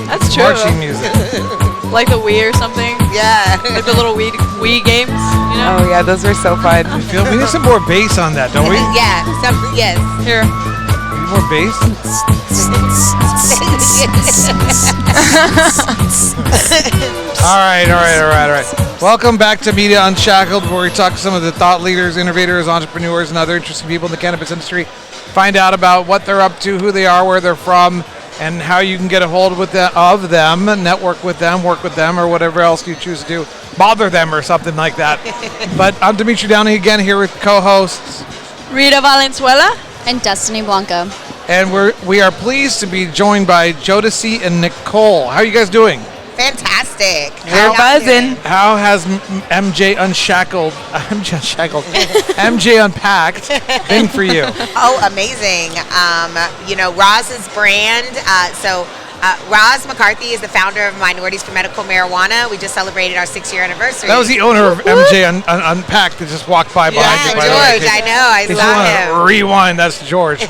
That's true. Marching music. Like the Wii or something. Yeah. Like the little Wii games, you know? Oh yeah, those were so fun. We need some more bass on that, don't we? Yeah. Yes. Here. Need more bass? All right. Welcome back to MITA Unshackled, where we talk to some of the thought leaders, innovators, entrepreneurs, and other interesting people in the cannabis industry. Find out about what they're up to, who they are, where they're from, and how you can get a hold of them, network with them, work with them, or whatever else you choose to do. Bother them or something like that. But I'm Dimitri Downey again here with co-hosts Rita Valenzuela and Destiny Blanco. And we are pleased to be joined by Jodeci and Nicole. How are you guys doing? Fantastic. We're buzzing. How has MJ Unpacked been for you? Oh, amazing. Roz's brand. Roz McCarthy is the founder of Minorities for Medical Marijuana. We just celebrated our 6-year anniversary. That was the owner of MJ Unpacked that just walked by behind you. George, I know. I saw him. Rewind, that's George.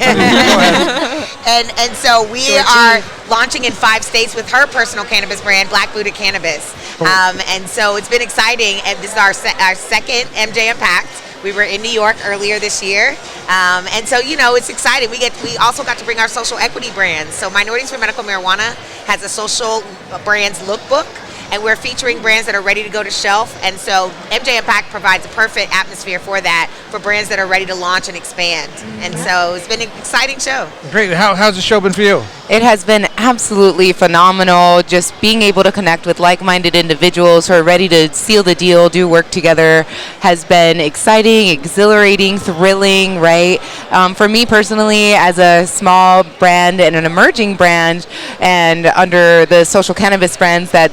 And so we are launching in 5 states with her personal cannabis brand, Black Buddha Cannabis. And so it's been exciting. And this is our second MJ Unpacked. We were in New York earlier this year. And so, it's exciting. We also got to bring our social equity brands. So Minorities for Medical Marijuana has a social brands lookbook, and we're featuring brands that are ready to go to shelf. And so MJ Impact provides a perfect atmosphere for that, for brands that are ready to launch and expand. And so it's been an exciting show. Great. How's the show been for you? It has been absolutely phenomenal. Just being able to connect with like-minded individuals who are ready to seal the deal, do work together, has been exciting, exhilarating, thrilling, right? For me personally, as a small brand and an emerging brand, and under the social cannabis brands that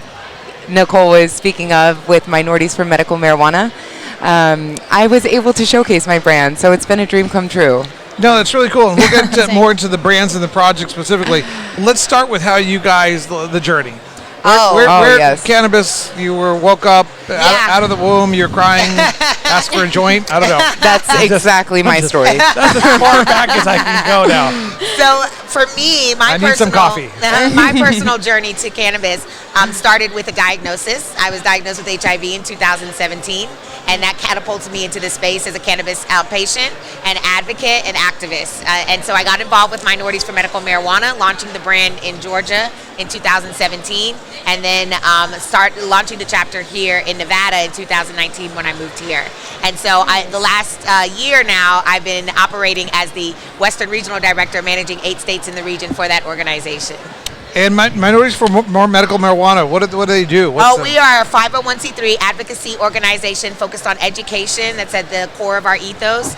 Nicole was speaking of with Minorities for Medical Marijuana, I was able to showcase my brand, so it's been a dream come true. No, that's really cool. And we'll get more into the brands and the project specifically. Let's start with how you guys, the journey. Where yes. Cannabis, you woke up out of the womb, you're crying, ask for a joint. I don't know. That's exactly my story. That's as far back as I can go now. So for me, I need some coffee. My personal journey to cannabis started with a diagnosis. I was diagnosed with HIV in 2017, and that catapulted me into the space as a cannabis outpatient, an advocate, and activist. And so I got involved with Minorities for Medical Marijuana, launching the brand in Georgia in 2017, and then started launching the chapter here in Nevada in 2019 when I moved here. And so the last year now, I've been operating as the Western Regional Director, managing 8 states in the region for that organization. And Minorities for More Medical Marijuana, what do they do? We are a 501c3 advocacy organization focused on education. That's at the core of our ethos.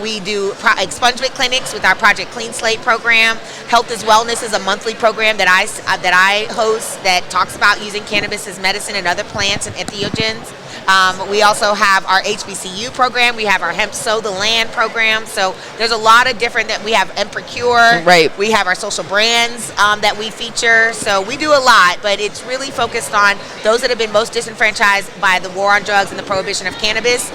We do expungement clinics with our Project Clean Slate program. Health is Wellness is a monthly program that I host that talks about using cannabis as medicine and other plants and entheogens. We also have our HBCU program. We have our Hemp Sow the Land program. So there's a lot of different that we have Procure. Right. We have our social brands that we feature. So we do a lot, but it's really focused on those that have been most disenfranchised by the war on drugs and the prohibition of cannabis.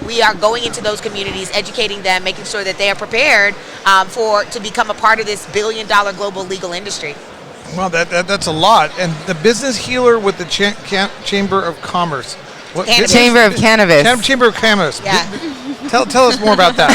We are going into those communities, educating them, making sure that they are prepared to become a part of this billion-dollar global legal industry. Well, that's a lot. And the business healer with the Chamber of Commerce. Chamber of Cannabis. Chamber of Cannabis. Yeah. Tell us more about that.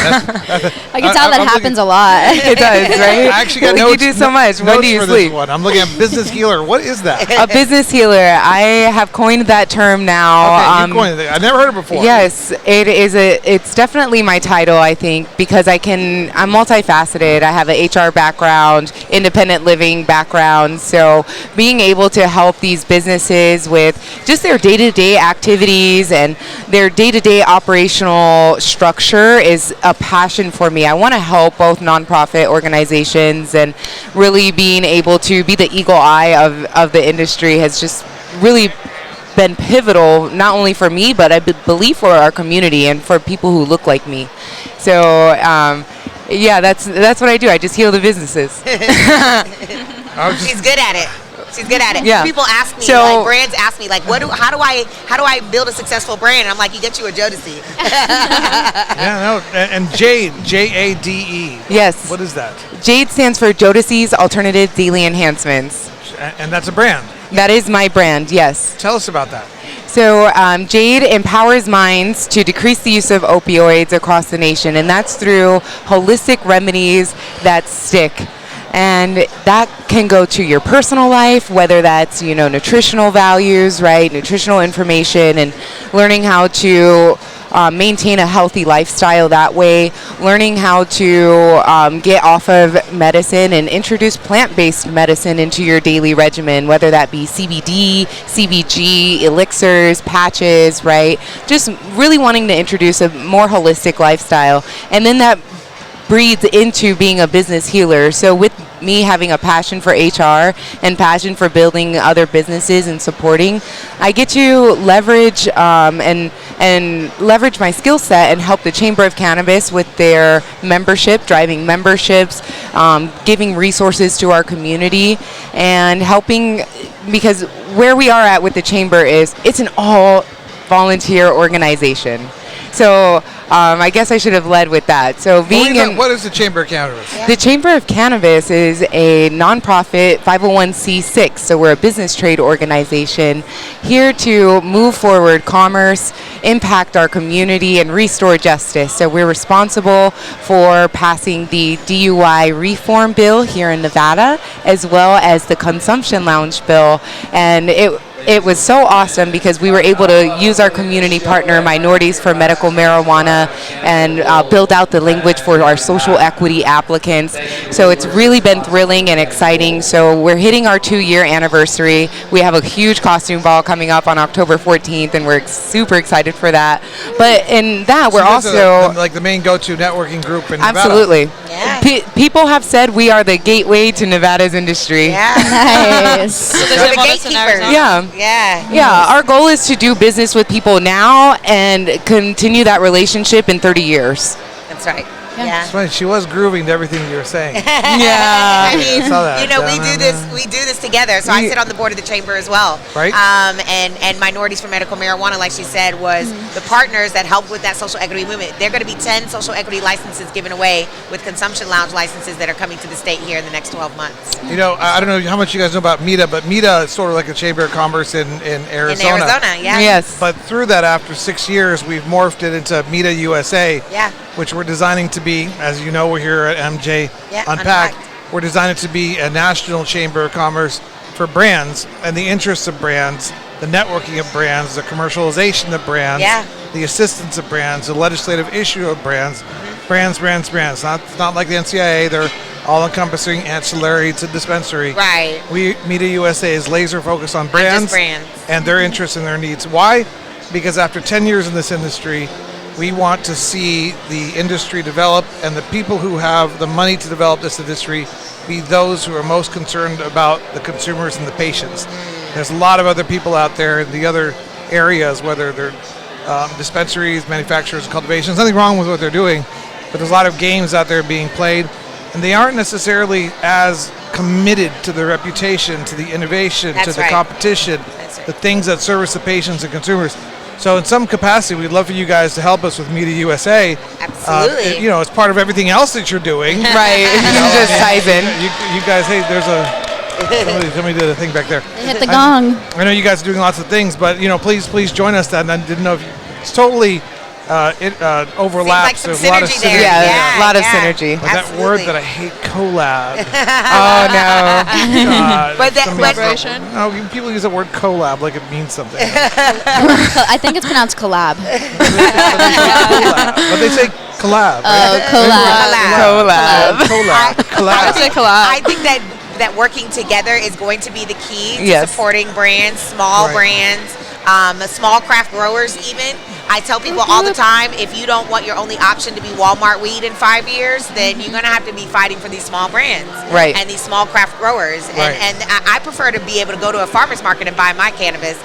I can tell that happens a lot. It does, right? I actually got notes. You do so much. When do you sleep? I'm looking at business healer. What is that? A business healer. I have coined that term now. Okay, you coined it. I never heard it before. Yes, it is. It's definitely my title, I think, because I'm multifaceted. I have an HR background, independent living background. So being able to help these businesses with just their day-to-day activities and their day-to-day operational structure is a passion for me. I want to help both nonprofit organizations, and really being able to be the eagle eye of the industry has just really been pivotal, not only for me, but I believe for our community and for people who look like me. So that's what I do. I just heal the businesses. She's good at it. She's good at it. Yeah. People ask me, brands ask me, how do I build a successful brand? And I'm like, you get you a Jodeci. And Jade, Jade. Yes. What is that? Jade stands for Jodeci's Alternative Daily Enhancements. And that's a brand. That is my brand, yes. Tell us about that. So Jade empowers minds to decrease the use of opioids across the nation, and that's through holistic remedies that stick. And that can go to your personal life, whether that's, nutritional values, right? Nutritional information and learning how to maintain a healthy lifestyle that way, learning how to get off of medicine and introduce plant-based medicine into your daily regimen, whether that be CBD, CBG, elixirs, patches, right? Just really wanting to introduce a more holistic lifestyle. And then that breeds into being a business healer. So with me having a passion for HR and passion for building other businesses and supporting, I get to leverage and leverage my skill set and help the Chamber of Cannabis with their membership, driving memberships, giving resources to our community, and helping, because where we are at with the Chamber is it's an all volunteer organization. So I guess I should have led with that. So what is the Chamber of Cannabis? The Chamber of Cannabis is a nonprofit 501c6. So we're a business trade organization here to move forward commerce, impact our community, and restore justice. So we're responsible for passing the DUI reform bill here in Nevada, as well as the consumption lounge bill. And it was so awesome because we were able to use our community partner, Minorities for Medical Marijuana, and build out the language for our social equity applicants. So it's really been thrilling and exciting. So we're hitting our 2-year anniversary. We have a huge costume ball coming up on October 14th, and we're super excited for that. But in that, we're also like the main go-to networking group in Nevada. Absolutely. Yeah. People have said we are the gateway to Nevada's industry. Yeah. Nice. So there's We're a the bonus in gatekeepers. Arizona. Yeah. Yeah. Our goal is to do business with people now and continue that relationship in 30 years. That's right. Yeah. Yeah. It's funny, she was grooving to everything you were saying. Yeah. I mean, I saw that. we do this together. So I sit on the board of the chamber as well. Right. And Minorities for Medical Marijuana, like she said, was the partners that helped with that social equity movement. There are going to be 10 social equity licenses given away with consumption lounge licenses that are coming to the state here in the next 12 months. I don't know how much you guys know about MITA, but MITA is sort of like a Chamber of Commerce in Arizona. In Arizona, yeah. Yes. But through that, after 6 years, we've morphed it into MITA USA, Yeah. which we're designing to be, as you know, we're here at MJ Yeah, Unpacked. Unpacked. We're designing to be a national chamber of commerce for brands and the interests of brands, the networking of brands, the commercialization of brands, Yeah. the assistance of brands, the legislative issue of brands, brands. Not like the NCIA, they're all-encompassing, ancillary to dispensary. Right. MITA USA is laser focused on Not brands, just brands. and their interests and their needs. Why? Because after 10 years in this industry, we want to see the industry develop, and the people who have the money to develop this industry be those who are most concerned about the consumers and the patients. There's a lot of other people out there in the other areas, whether they're dispensaries, manufacturers, cultivations. Nothing wrong with what they're doing, but there's a lot of games out there being played, and they aren't necessarily as committed to the reputation, to the innovation, That's to the right. competition, That's right. the things that service the patients and consumers. So in some capacity, we'd love for you guys to help us with MITA USA. Absolutely. It's part of everything else that you're doing. Right. It just ties in. You guys, hey, there's somebody did a thing back there. Hit the gong. I know you guys are doing lots of things, but please join us. And I didn't know if it's totally overlaps. Seems like There's some a lot of synergy there. Yeah, Yeah, a lot of yeah. synergy. But that word Absolutely. that I hate, collab. Oh no. God, But that- somebody- but- Collaboration? No, people use the word collab like it means something. I think it's pronounced collab. Collab. But they say collab. Oh, right? collab. Collab. I say Collab. collab. I think that working together is going to be the key to Yes. supporting brands, small Right. brands, small craft growers even. I tell people all the time, if you don't want your only option to be Walmart weed in 5 years, then you're going to have to be fighting for these small brands. Right. And these small craft growers. Right. And I prefer to be able to go to a farmer's market and buy my cannabis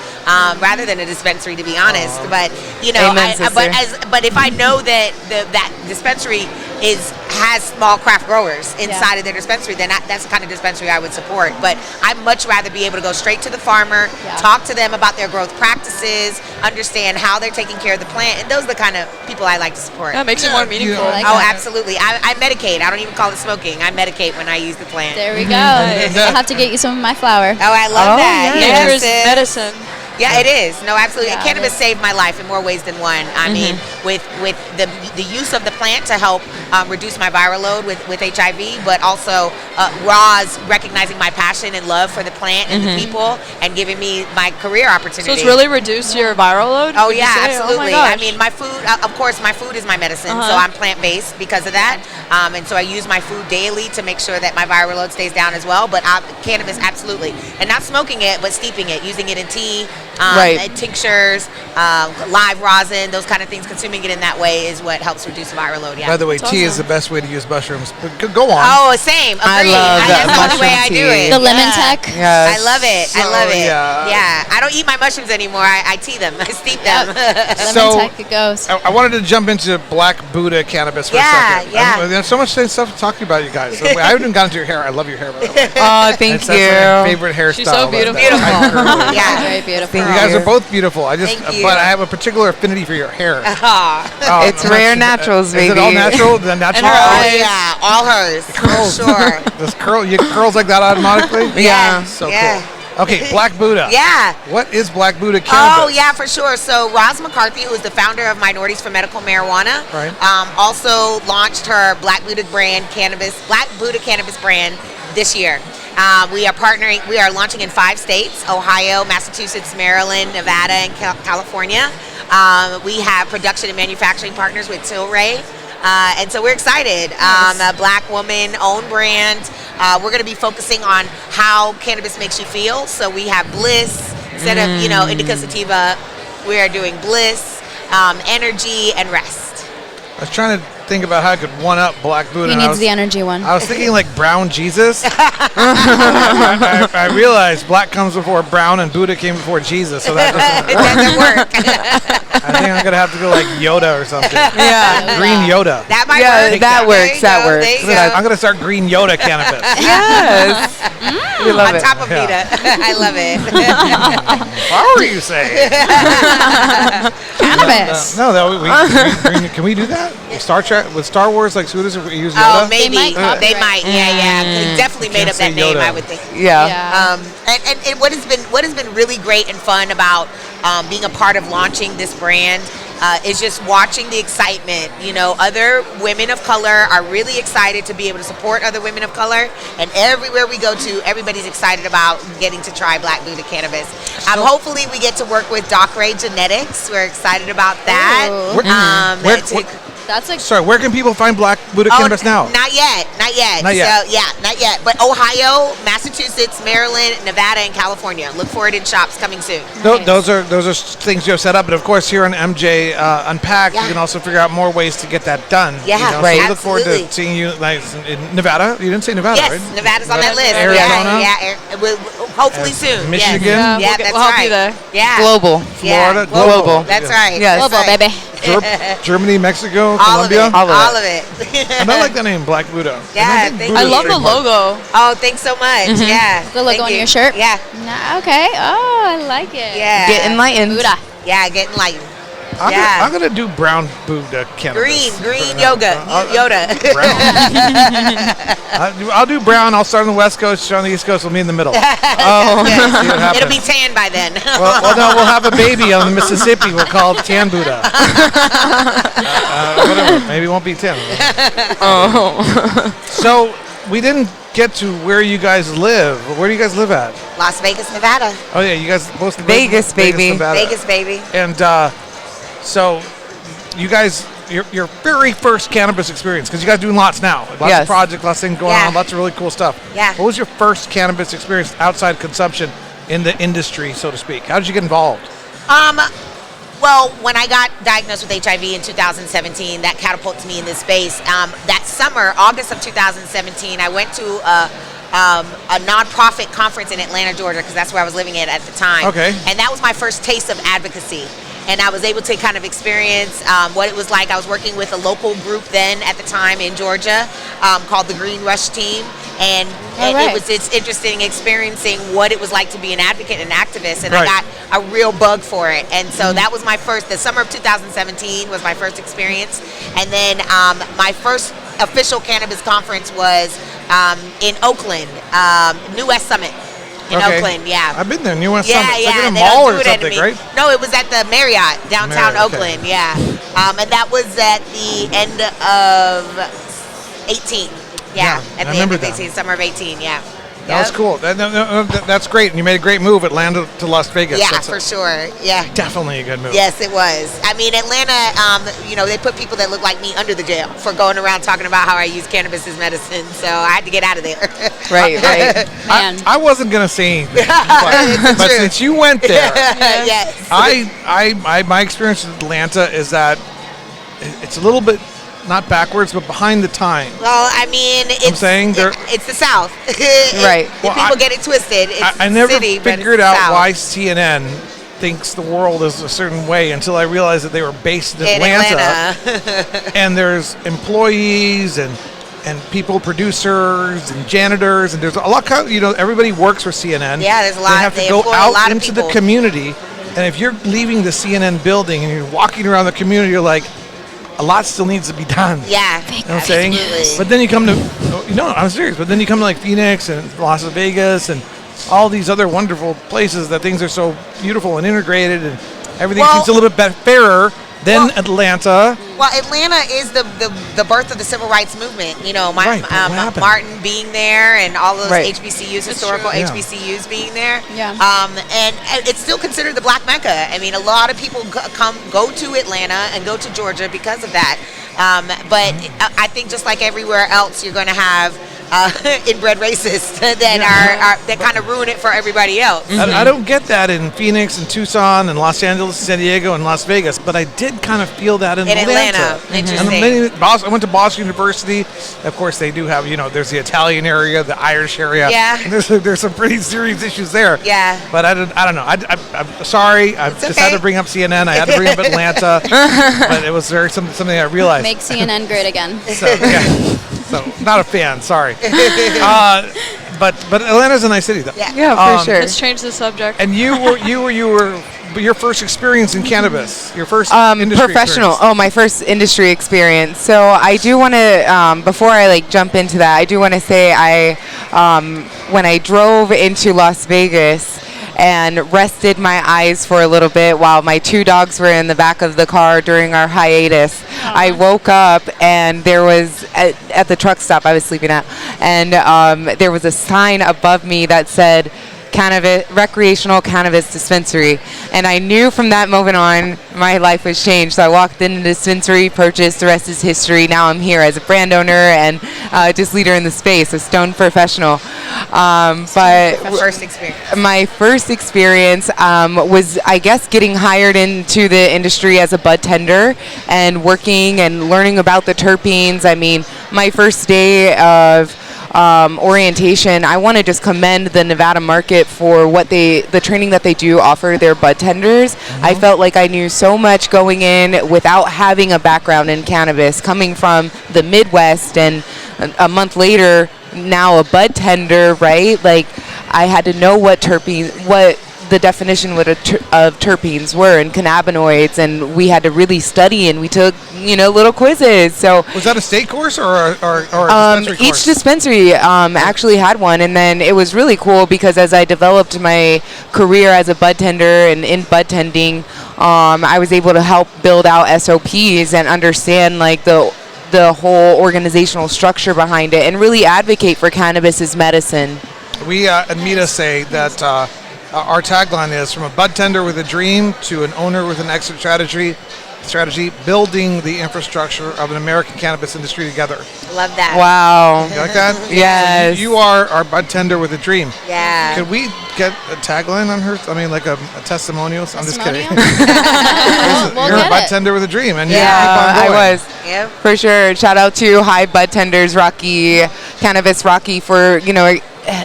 rather than a dispensary, to be honest. But, Amen, sister. but if I know that that dispensary has small craft growers inside of their dispensary, then that's the kind of dispensary I would support. But I'd much rather be able to go straight to the farmer, talk to them about their growth practices, understand how they're taking care of the plant, and those are the kind of people I like to support. That makes it more meaningful. Absolutely. I medicate. I don't even call it smoking. I medicate when I use the plant. There we go. I'll have to get you some of my flour. Oh, I love that. Nature's Yes. medicine. Yeah, it is. No, absolutely. Yeah, And cannabis saved my life in more ways than one. I mean, with the use of the plant to help reduce my viral load with HIV, but also Roz recognizing my passion and love for the plant and the people and giving me my career opportunity. So it's really reduced your viral load? Oh would you yeah, say? absolutely. Oh my I gosh. mean, my food, of course, my food is my medicine, so I'm plant-based because of that. And so I use my food daily to make sure that my viral load stays down as well. But cannabis, absolutely. And not smoking it, but steeping it, using it in tea, tinctures, live rosin, those kind of things. Consuming it in that way is what helps reduce the viral load. Yeah. By the way, tea is the best way to use mushrooms. But go on. Oh, same. Agreed. I love that That's the only way I mushroom do tea. it. The lemon Yeah. tech. Yes. I love it. I love it. yeah. I don't eat my mushrooms anymore. I tea them. I steep them. Lemon So- tech, it goes. I wanted to jump into Black Buddha cannabis for a second. There's so much stuff to talk about, you guys. I haven't even gotten to your hair. I love your hair, by the way. Oh, thank That's my you. favorite hairstyle. She's so beautiful. Beautiful. Yeah. Very beautiful. You guys are both beautiful. Thank you. But I have a particular affinity for your hair. Aw. Oh, It's rare naturals, Is baby. it all natural? The natural? Oh yeah, all hers for sure. Does curls like that automatically? Yeah. So Yeah. cool. Okay, Black Buddha. Yeah. What is Black Buddha cannabis? Oh yeah, for sure. So Roz McCarthy, who is the founder of Minorities for Medical Marijuana, Right. also launched her Black Buddha cannabis brand this year. We are launching in 5 states: Ohio, Massachusetts, Maryland, Nevada, and California. We have production and manufacturing partners with Tilray. And so we're excited. A Black woman-owned brand. We're going to be focusing on how cannabis makes you feel. So we have bliss instead of indica sativa. We are doing bliss, energy, and rest. I was trying to think about how I could one-up Black Buddha. He needs the energy one. I was thinking like brown Jesus. I realized black comes before brown and Buddha came before Jesus, so that It doesn't work. I think I'm gonna have to go like Yoda or something. Yeah. Green Yoda. That might Yeah, work. that There works, you that go, works. there you go. I'm gonna start Green Yoda cannabis. Yes. We love On it. top of Vita. I love it. What were you saying? Cannabis. No, can we do that? Star Trek with Star Wars, like Sudas, if we use Oh, Yoda? maybe. They might copyright. They might. Yeah. They definitely made up Can't that say name, Yoda. I would think. Yeah. And what has been really great and fun about being a part of launching this brand is just watching the excitement. Other women of color are really excited to be able to support other women of color, and everywhere we go to, everybody's excited about getting to try Black Buddha cannabis. Hopefully, we get to work with Docray Genetics. We're excited about that. Ooh. That's like Sorry, where can people find Black Buddha cannabis now? Not yet. Not yet. So, not yet. But Ohio, Massachusetts, Maryland, Nevada, and California. Look for it in shops coming soon. Those are things you have set up, but of course here on MJ Unpacked, you can also figure out more ways to get that done. Yeah, So right. we look forward Absolutely. to seeing you like in Nevada. You didn't say Nevada, Yes, right? Nevada's on that list. Arizona? Yeah. Hopefully soon. Michigan? Yes. Yeah, we'll that's help right. you there. Yeah. Global. Florida? Yeah. Global. That's Yeah. right. Yes. That's Global, right. baby. Germany, Mexico, All of Colombia. it. All of All of it. And I like the name Black Buddha. Yeah, And thank Buddha's I love the trademark. logo. Oh, thanks so much. Yeah. The logo Thank on you. your shirt? Yeah. Nah, okay. Oh, I like it. Yeah. Get enlightened. Buddha. Yeah, getting light. I'm gonna do brown Buddha cannabis. Green yoga. Yoda. I'll do brown. I'll start on the West Coast, start on the East Coast. We'll meet in the middle. Oh. See what happens. It'll be tan by then. Well, no, we'll have a baby on the Mississippi. We'll call it Tan Buddha. Whatever. Maybe it won't be tan. Oh. So we didn't get to where you guys live. Where do you guys live at? Las Vegas, Nevada. Oh yeah, you guys both live Vegas, in baby. Nevada. Vegas, baby. And so you guys, your very first cannabis experience, because you guys are doing lots now, lots Yes. of projects, lots of things going Yeah. on, lots of really cool stuff. Yeah. What was your first cannabis experience outside consumption in the industry, so to speak? How did you get involved? Well, when I got diagnosed with HIV in 2017, that catapulted me in this space. That summer, August of 2017, I went to a nonprofit conference in Atlanta, Georgia, because that's where I was living at the time. Okay. And that was my first taste of advocacy. and I was able to kind of experience what it was like. I was working with a local group then at the time in Georgia called the Green Rush Team, and it's interesting experiencing what it was like to be an advocate and activist, and I got a real bug for it. And so that was the summer of 2017 was my first experience, and then my first official cannabis conference was in Oakland, New West Summit. In Oakland, yeah. I've been there, New West Summit. It's like in a they mall don't or do it something, right? No, it was at the Marriott, downtown Oakland, yeah. And that was at the end of 18. Yeah, at the end of 18, summer of 18, yeah. That was cool. That's great. And you made a great move, Atlanta to Las Vegas. Yeah, for sure. Yeah. Definitely a good move. Yes, it was. I mean, Atlanta, they put people that look like me under the jail for going around talking about how I use cannabis as medicine. So I had to get out of there. Right. Man. I wasn't going to say anything. but since you went there, Yes. my experience with Atlanta is that it's a little bit not backwards, but behind the times. Well, I mean, it's the South. Right. People get it twisted. It's I never city, figured out why CNN thinks the world is a certain way until I realized that they were based in Atlanta. And there's employees and people, producers and janitors, and there's a lot of, everybody works for CNN. Yeah, there's a lot. They have to go out into the community, and if you're leaving the CNN building and you're walking around the community, you're like, a lot still needs to be done. Yeah, you know what I'm saying? But then you come to, I'm serious. But then you come to like Phoenix and Las Vegas and all these other wonderful places that things are so beautiful and integrated, and everything seems a little bit fairer than Atlanta. Well, Atlanta is the birth of the civil rights movement. Martin being there and all those HBCUs, historical HBCUs being there. Yeah. And it's still considered the Black Mecca. I mean, a lot of people go to Atlanta and go to Georgia because of that. But I think just like everywhere else, you're going to have inbred racists that kind of ruin it for everybody else. I don't get that in Phoenix and Tucson and Los Angeles, San Diego and Las Vegas, but I did kind of feel that in Atlanta. Interesting. And I went to Boston University. Of course, they do have, there's the Italian area, the Irish area. Yeah. And there's some pretty serious issues there. Yeah. But I don't know. I'm sorry. I just had to bring up CNN. I had to bring up Atlanta. But it was something I realized. Make CNN great again. So, not a fan. Sorry. But Atlanta's a nice city, though. Yeah, for sure. Let's change the subject. And you were your first experience in cannabis, your first industry professional. experience. Oh, my first industry experience. So I do want to, before I jump into that, I do want to say when I drove into Las Vegas and rested my eyes for a little bit while my two dogs were in the back of the car during our hiatus. I woke up and there was, at the truck stop I was sleeping at, and there was a sign above me that said, recreational cannabis dispensary, and I knew from that moment on my life was changed. So I walked in the dispensary, purchased. The rest is history. Now I'm here as a brand owner and just leader in the space, a stoned professional. But my first experience was, I guess, getting hired into the industry as a bud tender and working and learning about the terpenes. I mean, my first day of orientation, I want to just commend the Nevada market for the training that they do offer their bud tenders. I felt like I knew so much going in without having a background in cannabis, coming from the Midwest, and a month later, now a bud tender, right? Like, I had to know what the definition of terpenes were and cannabinoids, and we had to really study, and we took little quizzes. So was that a state course or a dispensary course? Each dispensary actually had one, and then it was really cool because as I developed my career as a bud tender and in bud tending, I was able to help build out SOPs and understand the whole organizational structure behind it and really advocate for cannabis as medicine. We at MITA say that our tagline is from a bud tender with a dream to an owner with an exit strategy, building the infrastructure of an American cannabis industry together. Love that. Wow. You like that? Yes. You are our bud tender with a dream. Yeah. Could we get a tagline on her? I mean, like a testimonial? I'm just kidding. We'll You're a get bud it. tender with a dream, and I was. Yep. For sure. Shout out to High Bud Tenders, Cannabis Rocky, for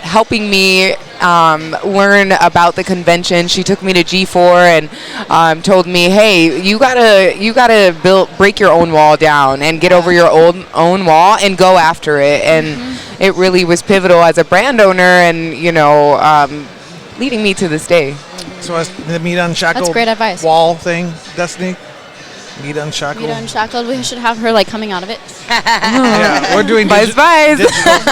helping me learn about the convention. She took me to G4 and told me, hey, you gotta break your own wall down and get over your own wall and go after it. And it really was pivotal as a brand owner, and leading me to this day. So as the MITA Unshackled That's great advice. wall thing, Destiny. MITA Unshackled. MITA Unshackled. We should have her like coming out of it. Yeah, we're doing Buzz. digital graphics and stuff.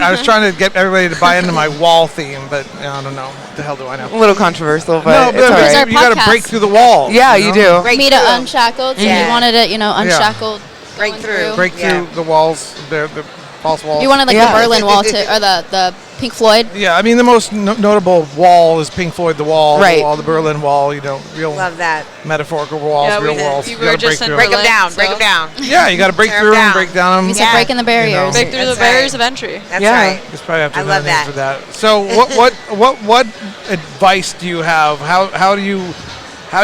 I was trying to get everybody to buy into my wall theme, but I don't know. What the hell do I know? A little controversial, No, but but it's all It's right. our you got to podcast. break through the wall. Yeah, you do. Break MITA through. Unshackled. So Yeah. you wanted it, unshackled. Break going through. Break Yeah. through the walls, the false walls. You wanted like Yeah. the Berlin Wall or the Pink Floyd. Yeah, I mean the most notable wall is Pink Floyd, the wall, Right. the Berlin Wall. Real Love that. metaphorical walls, Yeah, real we- walls. we You were gotta just break in through. Break them Berlin, down. so- Break them down. Yeah, you got to break Tear 'em through them, down. break down them. We said Yeah. breaking the barriers. Break through the That's barriers right. of entry. That's Yeah. right. Just probably have to I have love another name that. for that. So what advice do you have? How do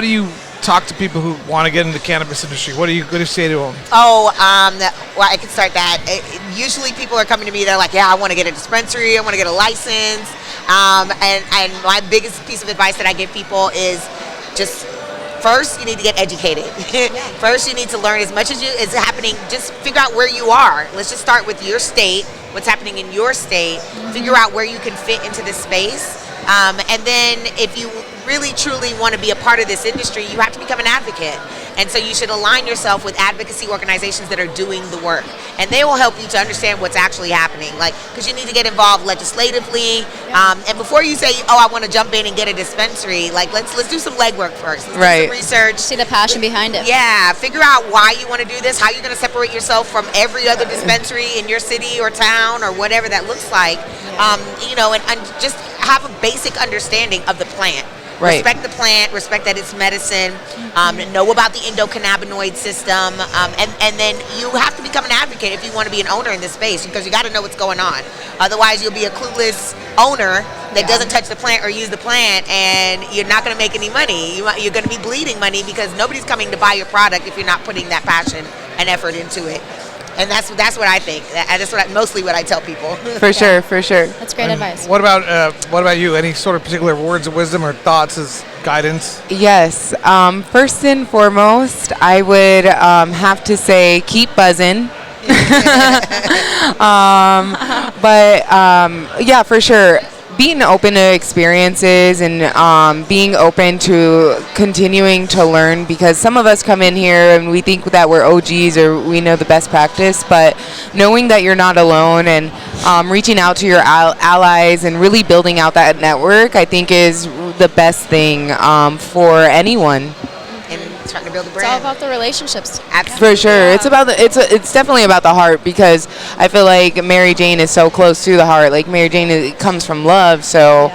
you talk to people who want to get into the cannabis industry? What do you say to them? Oh, well, I can start that. Usually people are coming to me, they're like, yeah, I want to get a dispensary, I want to get a license. And my biggest piece of advice that I give people is just first, you need to get educated. First, you need to learn as much as is happening. Just figure out where you are. Let's just start with your state, what's happening in your state. Figure out where you can fit into this space. And then if you really truly want to be a part of this industry, you have to become an advocate. And so you should align yourself with advocacy organizations that are doing the work. And they will help you to understand what's actually happening. Because you need to get involved legislatively. And before you say, oh, I want to jump in and get a dispensary, let's do some legwork first. Let's do some research. See the passion behind it. Yeah, figure out why you want to do this, how you're going to separate yourself from every other dispensary in your city or town or whatever that looks like. And just have a basic understanding of the plant. Right. Respect the plant, respect that it's medicine, know about the endocannabinoid system, and then you have to become an advocate if you want to be an owner in this space, because you got to know what's going on. Otherwise, you'll be a clueless owner that doesn't touch the plant or use the plant, and you're not going to make any money. You're going to be bleeding money because nobody's coming to buy your product if you're not putting that passion and effort into it. And that's what I think. That's mostly what I tell people. For sure. That's great advice. What about you? Any sort of particular words of wisdom or thoughts as guidance? Yes. First and foremost, I would have to say keep buzzing. Yeah, for sure. Being open to experiences and being open to continuing to learn, because some of us come in here and we think that we're OGs or we know the best practice, but knowing that you're not alone and reaching out to your allies and really building out that network, I think is the best thing for anyone. And trying to build a It's all brand. about the relationships. Absolutely. For sure, it's about it's definitely about the heart, because I feel like Mary Jane is so close to the heart. Like Mary Jane comes from love, so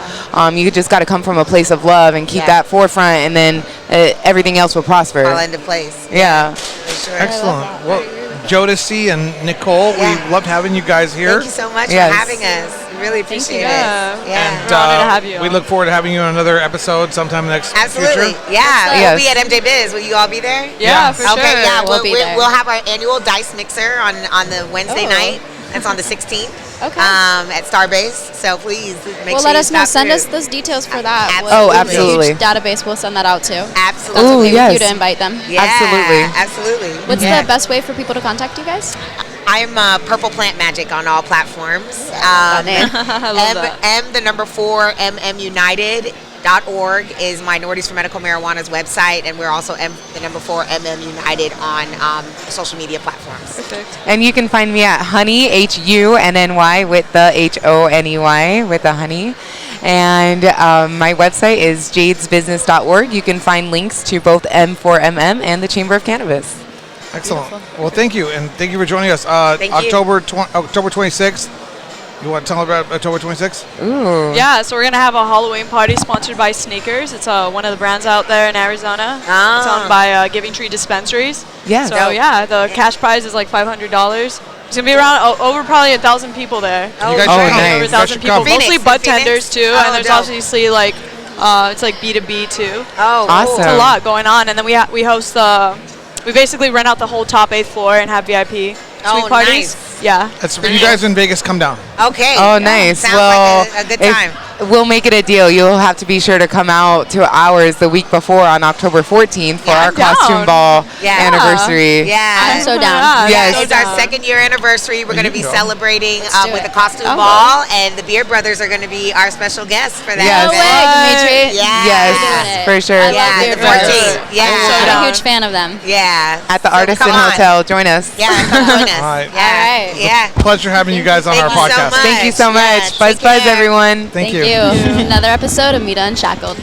you just got to come from a place of love and keep that forefront, and then everything else will prosper. Fall into place. Yeah. For sure. Excellent. Well, Jodeci and Nicole, we loved having you guys here. Thank you so much Yes. for having us. We really appreciate it. Yeah. Yeah. And We're honored to have you we on. look forward to having you on another episode sometime next Absolutely. future. Yeah. Yes. We'll be at MJ Biz. Will you all be there? Yeah, for Okay, sure. yeah, We'll be there. we'll have our annual dice mixer on the Wednesday Oh. night. That's on the 16th. Okay. At Starbase. So please make Well, sure let you us know. stop Send through. us those details for that. Absolutely. Oh, We'll- absolutely. Huge database. We'll send that out too. Absolutely. Oh, Okay yes. with you to invite them. Yeah, Absolutely. Absolutely. What's Yeah. the best way for people to contact you guys? I'm Purple Plant Magic on all platforms. That name. I love that. the number 4 MMUnited.org is Minorities for Medical Marijuana's website, and we're also the number 4 MM United on social media platforms. Perfect. And you can find me at Honey, HUNNY, with the HONEY, with the honey. And my website is jadesbusiness.org. You can find links to both M4MM and the Chamber of Cannabis. Excellent. Well, thank you, and thank you for joining us. Thank you. October 26th. You want to tell about October 26th? Ooh. Yeah, so we're going to have a Halloween party sponsored by Sneakers. It's one of the brands out there in Arizona. It's Ah. owned by Giving Tree Dispensaries. Yeah. So, Dope. yeah, the cash prize is like $500. There's going to be around over probably 1,000 people there. Oh, You guys Oh, should come. nice. Over You guys 1,000 should people. come. Phoenix, Mostly in bud Phoenix? tenders, too. Oh, And there's dope. obviously like, it's like B2B, too. Oh, Awesome. It's a lot going on. And then we host we basically rent out the whole top 8th floor and have VIP suite Oh, parties. nice. Yeah. That's when you guys in Vegas come down. Okay. Oh, nice. Sounds Well, like a good if- time. We'll make it a deal. You'll have to be sure to come out to ours the week before on October 14th for Yeah, our I'm down. costume ball Yeah. anniversary. Yeah. I'm so down. Yes. It's our second year anniversary. We're going to be you go. celebrating do with it. a costume Oh. ball, and the Beard Brothers are going to be our special guests for that. Yes. No way, Dimitri. Yeah. Yes, Doing it. for sure. I love Yeah, Beard the Brothers. 14th. Yeah. I'm down. a huge fan of them. Yeah. At the So Artisan come on. Hotel. Join us. Yeah, come join us. All right. Yeah. All right. Yeah. Pleasure having you guys on Thank our you so podcast. much. Thank you so Yeah, much. take Buzz, buzz, care. everyone. Thank you. Another episode of MITA Unshackled.